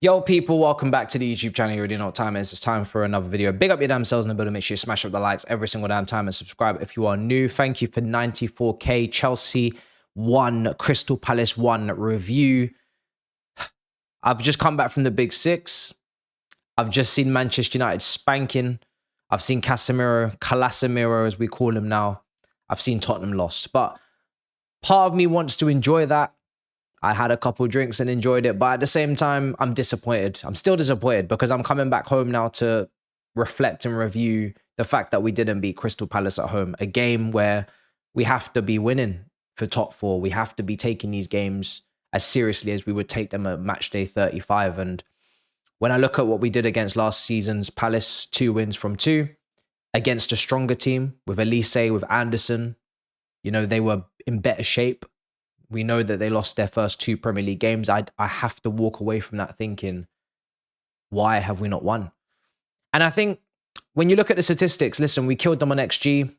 Yo, people, welcome back to the YouTube channel. You already know what time it is. It's time for another video. Big up your damn selves in the building. Make sure you smash up the likes every single damn time and subscribe if you are new. Thank you for 94k. Chelsea 1, Crystal Palace 1 review. I've just come back from the Big Six. I've just seen Manchester United spanking. I've seen Casemiro, as we call him now. I've seen Tottenham lost. But part of me wants to enjoy that. I had a couple drinks and enjoyed it, but at the same time, I'm disappointed. I'm still disappointed because I'm coming back home now to reflect and review the fact that we didn't beat Crystal Palace at home, a game where we have to be winning for top four. We have to be taking these games as seriously as we would take them at match day 35. And when I look at what we did against last season's Palace, 2 wins from 2, against a stronger team with Elise, with Anderson, you know, they were in better shape. We know that they lost their first 2 Premier League games. I have to walk away from that thinking, why have we not won? And I think when you look at the statistics, listen, we killed them on XG.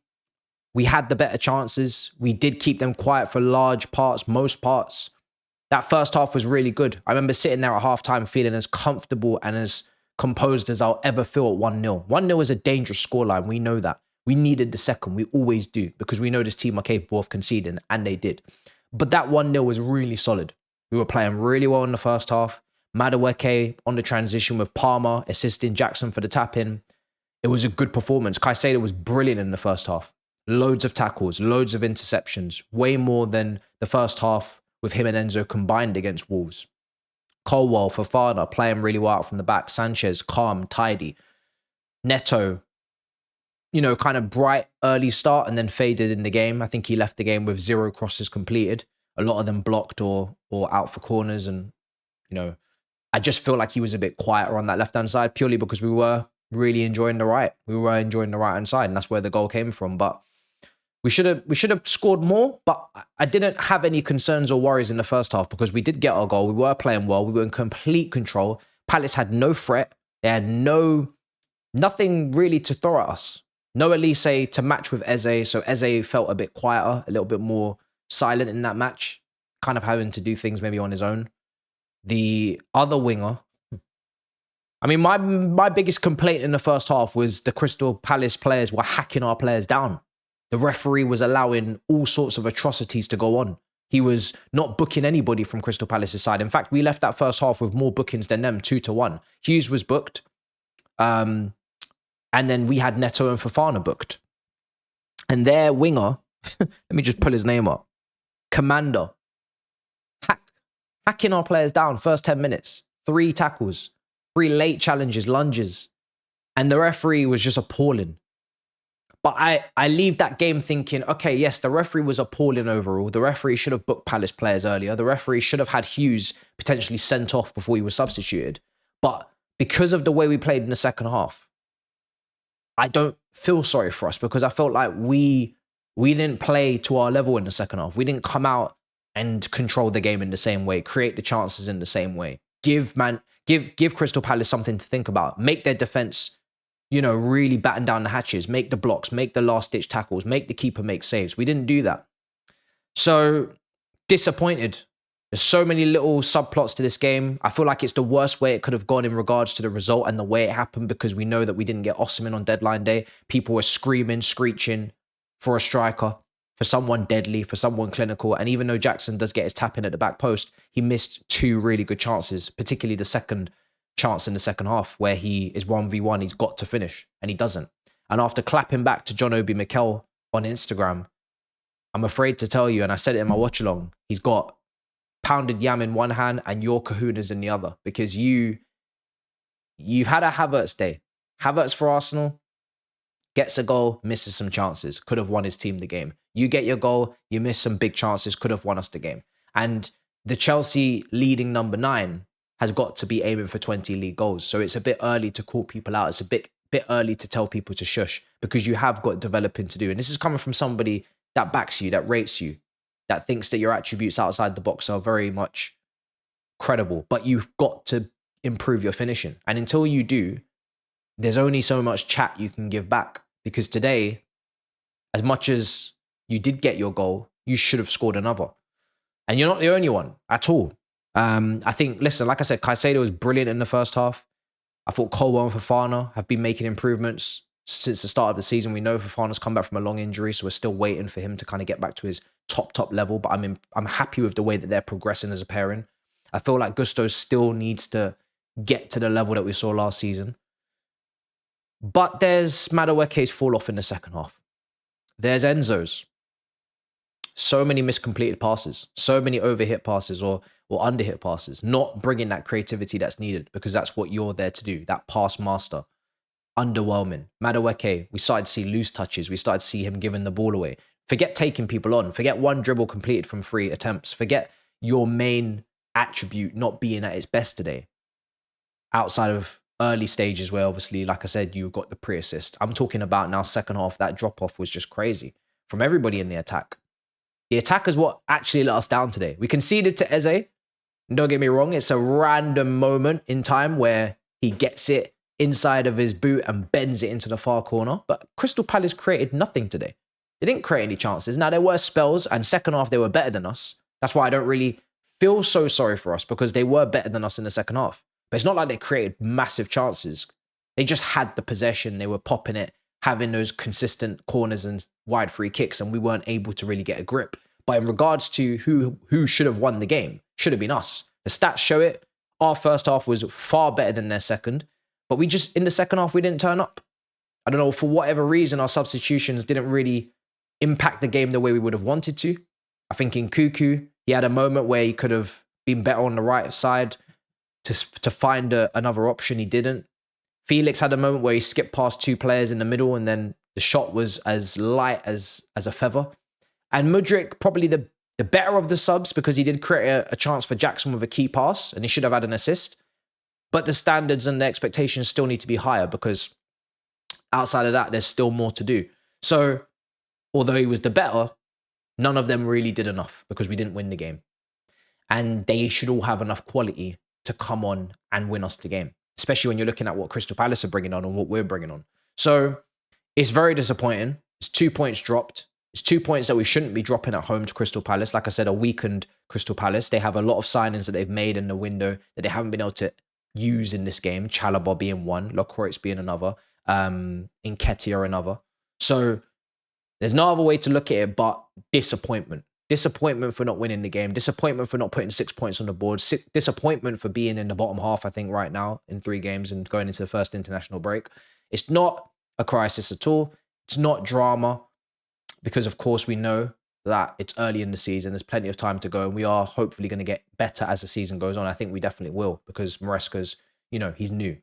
We had the better chances. We did keep them quiet for large parts, most parts. That first half was really good. I remember sitting there at halftime feeling as comfortable and as composed as I'll ever feel at 1-0. 1-0 is a dangerous scoreline. We know that. We needed the second. We always do because we know this team are capable of conceding, and they did. But that 1-0 was really solid. We were playing really well in the first half. Madueke on the transition with Palmer, assisting Jackson for the tap-in. It was a good performance. Caicedo was brilliant in the first half. Loads of tackles, loads of interceptions, way more than the first half with him and Enzo combined against Wolves. Colwell, Fofana playing really well out from the back. Sanchez, calm, tidy. Neto, you know, kind of bright early start and then faded in the game. I think he left the game with 0 crosses completed, a lot of them blocked or out for corners. And, you know, I just feel like he was a bit quieter on that left-hand side purely because we were really enjoying the right. We were enjoying the right-hand side, and that's where the goal came from. But we should have scored more, but I didn't have any concerns or worries in the first half because we did get our goal. We were playing well. We were in complete control. Palace had no threat. They had nothing really to throw at us. No Elise to match with Eze, so Eze felt a bit quieter, a little bit more silent in that match, kind of having to do things maybe on his own. The other winger, I mean, my biggest complaint in the first half was the Crystal Palace players were hacking our players down. The referee was allowing all sorts of atrocities to go on. He was not booking anybody from Crystal Palace's side. In fact, we left that first half with more bookings than them, 2-1. Hughes was booked. And then we had Neto and Fofana booked. And their winger, let me just pull his name up, Commander, hacking our players down first 10 minutes, 3 tackles, 3 late challenges, lunges. And the referee was just appalling. But I leave that game thinking, okay, yes, the referee was appalling overall. The referee should have booked Palace players earlier. The referee should have had Hughes potentially sent off before he was substituted. But because of the way we played in the second half, I don't feel sorry for us because I felt like we didn't play to our level in the second half. We didn't come out and control the game in the same way, create the chances in the same way. Give Crystal Palace something to think about. Make their defense, you know, really batten down the hatches, make the blocks, make the last-ditch tackles, make the keeper make saves. We didn't do that. So, disappointed. There's so many little subplots to this game. I feel like it's the worst way it could have gone in regards to the result and the way it happened because we know that we didn't get Osimhen on deadline day. People were screaming, screeching for a striker, for someone deadly, for someone clinical. And even though Jackson does get his tap in at the back post, he missed 2 really good chances, particularly the second chance in the second half where he is 1v1, he's got to finish, and he doesn't. And after clapping back to John Obi Mikel on Instagram, I'm afraid to tell you, and I said it in my watch along, he's got pounded yam in one hand and your kahunas in the other because you've had a Havertz day. Havertz for Arsenal gets a goal, misses some chances, could have won his team the game. You get your goal, you miss some big chances, could have won us the game. And the Chelsea leading number 9 has got to be aiming for 20 league goals. So it's a bit early to call people out. It's a bit early to tell people to shush because you have got developing to do. And this is coming from somebody that backs you, that rates you, that thinks that your attributes outside the box are very much credible, but you've got to improve your finishing. And until you do, there's only so much chat you can give back because today, as much as you did get your goal, you should have scored another. And you're not the only one at all. I think, listen, like I said, Caicedo was brilliant in the first half. I thought Colwell and Fofana have been making improvements since the start of the season. We know Fofana's come back from a long injury, so we're still waiting for him to kind of get back to his top level. But I'm happy with the way that they're progressing as a pairing. I feel like Gusto still needs to get to the level that we saw last season. But there's Madueke's fall off in the second half. There's Enzo's. So many miscompleted passes, so many overhit passes or underhit passes, not bringing that creativity that's needed, because that's what you're there to do, that pass master. Underwhelming. Madueke, we started to see loose touches. We started to see him giving the ball away. Forget taking people on. Forget one dribble completed from 3 attempts. Forget your main attribute not being at its best today. Outside of early stages where obviously, like I said, you got the pre-assist. I'm talking about now second half, that drop-off was just crazy from everybody in the attack. The attack is what actually let us down today. We conceded to Eze. Don't get me wrong, it's a random moment in time where he gets it inside of his boot and bends it into the far corner. But Crystal Palace created nothing today. They didn't create any chances. Now, there were spells, and second half, they were better than us. That's why I don't really feel so sorry for us, because they were better than us in the second half. But it's not like they created massive chances. They just had the possession. They were popping it, having those consistent corners and wide free kicks, and we weren't able to really get a grip. But in regards to who should have won the game, should have been us. The stats show it. Our first half was far better than their second. But we just, in the second half, we didn't turn up. I don't know, for whatever reason, our substitutions didn't really impact the game the way we would have wanted to. I think in Cuckoo, he had a moment where he could have been better on the right side to find another option. He didn't. Felix had a moment where he skipped past 2 players in the middle, and then the shot was as light as a feather. And Mudryk, probably the better of the subs, because he did create a chance for Jackson with a key pass, and he should have had an assist. But the standards and the expectations still need to be higher, because outside of that, there's still more to do. So, although he was the better, none of them really did enough, because we didn't win the game. And they should all have enough quality to come on and win us the game, especially when you're looking at what Crystal Palace are bringing on and what we're bringing on. So it's very disappointing. It's 2 points dropped. It's 2 points that we shouldn't be dropping at home to Crystal Palace. Like I said, a weakened Crystal Palace. They have a lot of signings that they've made in the window that they haven't been able to use in this game. Chalobah being one, Lacroix being another, Nketiah another. So there's no other way to look at it but disappointment. Disappointment for not winning the game. Disappointment for not putting 6 points on the board. Disappointment for being in the bottom half, I think, right now in 3 games and going into the first international break. It's not a crisis at all. It's not drama, because, of course, we know that it's early in the season. There's plenty of time to go, and we are hopefully going to get better as the season goes on. I think we definitely will, because Maresca's, he's new.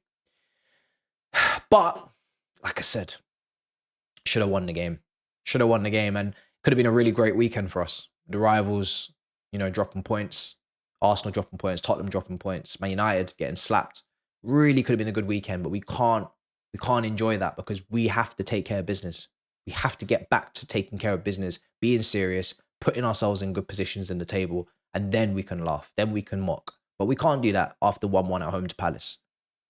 But, like I said, should have won the game. Should have won the game, and could have been a really great weekend for us. The rivals, dropping points. Arsenal dropping points. Tottenham dropping points. Man United getting slapped. Really could have been a good weekend, but we can't enjoy that, because we have to take care of business. We have to get back to taking care of business, being serious, putting ourselves in good positions in the table, and then we can laugh. Then we can mock. But we can't do that after 1-1 at home to Palace.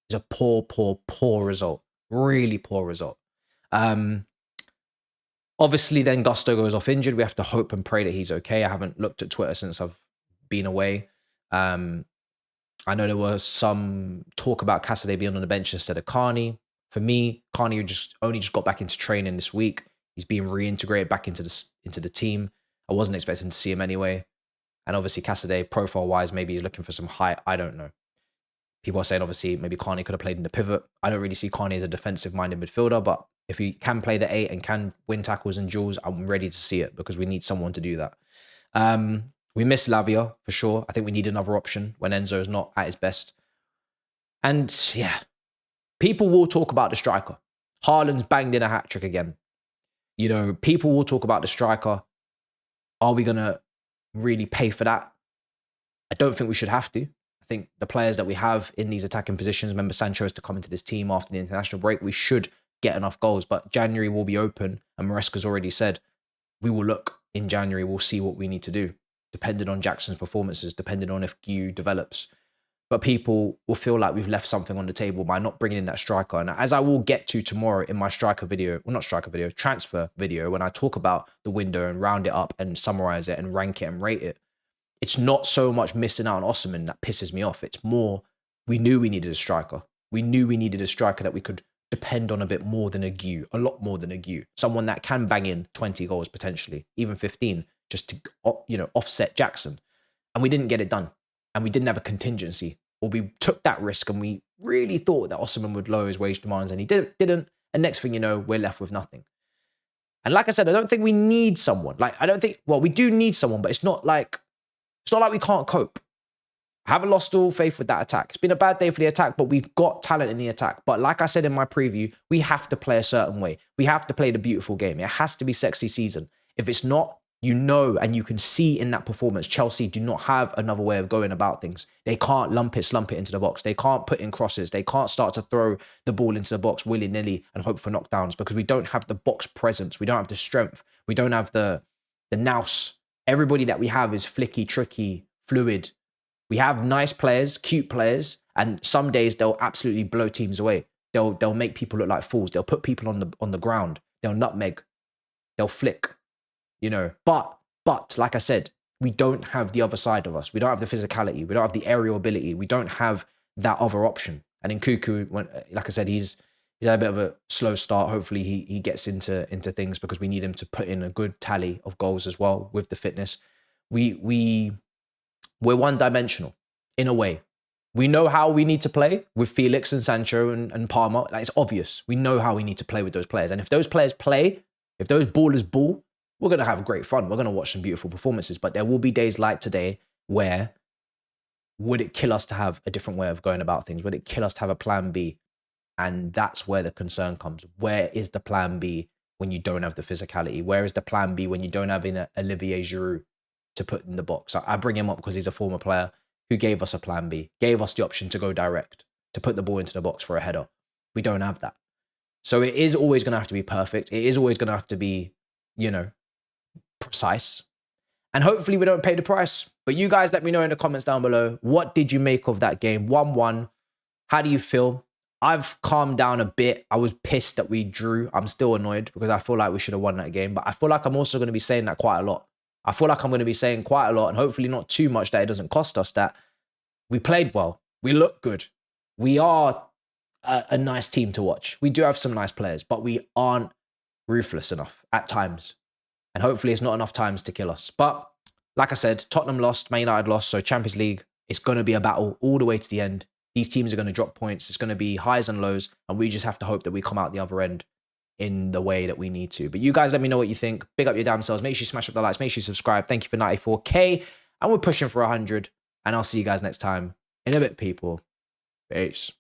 It's a poor result. Really poor result. Obviously, then Gusto goes off injured. We have to hope and pray that he's okay. I haven't looked at Twitter since I've been away. I know there was some talk about Cassidy being on the bench instead of Carney. For me, Carney only just got back into training this week. He's being reintegrated back into the team. I wasn't expecting to see him anyway. And obviously, Cassidy, profile-wise, maybe he's looking for some height. I don't know. People are saying, obviously, maybe Carney could have played in the pivot. I don't really see Carney as a defensive-minded midfielder, but if he can play the 8 and can win tackles and duels, I'm ready to see it, because we need someone to do that. We miss Lavia, for sure. I think we need another option when Enzo is not at his best. And, yeah, people will talk about the striker. Haaland's banged in a hat-trick again. People will talk about the striker. Are we going to really pay for that? I don't think we should have to. I think the players that we have in these attacking positions, remember Sancho is to come into this team after the international break, we should get enough goals. But January will be open, and Maresca's already said, we will look in January, we'll see what we need to do, depending on Jackson's performances, depending on if Guy develops. But people will feel like we've left something on the table by not bringing in that striker. And as I will get to tomorrow in my transfer video, when I talk about the window and round it up and summarize it and rank it and rate it, it's not so much missing out on Osimhen that pisses me off. It's more, we knew we needed a striker. We knew we needed a striker that we could depend on a bit more than a Gu, a lot more than a Gu. Someone that can bang in 20 goals potentially, even 15, just to, offset Jackson. And we didn't get it done. And we didn't have a contingency. Or we took that risk and we really thought that Osimhen would lower his wage demands, and he didn't. And next thing you know, we're left with nothing. And like I said, I don't think we need someone. We do need someone, but it's not like we can't cope. I haven't lost all faith with that attack. It's been a bad day for the attack, but we've got talent in the attack. But like I said in my preview, we have to play a certain way. We have to play the beautiful game. It has to be sexy season. If it's not, and you can see in that performance, Chelsea do not have another way of going about things. They can't slump it into the box. They can't put in crosses. They can't start to throw the ball into the box willy-nilly and hope for knockdowns, because we don't have the box presence. We don't have the strength. We don't have the nous. Everybody that we have is flicky, tricky, fluid. We have nice players, cute players, and some days they'll absolutely blow teams away. They'll make people look like fools. They'll put people on the ground. They'll nutmeg. They'll flick. But like I said, we don't have the other side of us. We don't have the physicality. We don't have the aerial ability. We don't have that other option. And in Cuckoo, like I said, he's had a bit of a slow start. Hopefully he gets into things, because we need him to put in a good tally of goals as well with the fitness. We're one-dimensional in a way. We know how we need to play with Felix and Sancho and Palmer. It's obvious. We know how we need to play with those players. And if those players play, if those ballers ball, we're going to have great fun. We're going to watch some beautiful performances. But there will be days like today where, would it kill us to have a different way of going about things? Would it kill us to have a plan B? And that's where the concern comes. Where is the plan B when you don't have the physicality? Where is the plan B when you don't have Olivier Giroud to put in the box? I bring him up because he's a former player who gave us a plan B, gave us the option to go direct, to put the ball into the box for a header. We don't have that. So it is always going to have to be perfect. It is always going to have to be, precise. And hopefully we don't pay the price. But you guys let me know in the comments down below. What did you make of that game? 1-1. How do you feel? I've calmed down a bit. I was pissed that we drew. I'm still annoyed because I feel like we should have won that game. But I feel like I'm also going to be saying that quite a lot. I feel like I'm going to be saying quite a lot, and hopefully not too much, that it doesn't cost us, that we played well. We look good. We are a nice team to watch. We do have some nice players, but we aren't ruthless enough at times. And hopefully it's not enough times to kill us. But like I said, Tottenham lost, Man United lost. So Champions League, it's going to be a battle all the way to the end. These teams are going to drop points. It's going to be highs and lows. And we just have to hope that we come out the other end in the way that we need to. But you guys let me know what you think. Big up your damn selves. Make sure you smash up the likes. Make sure you subscribe. Thank you for 94K. And we're pushing for 100. And I'll see you guys next time. In a bit, people. Peace.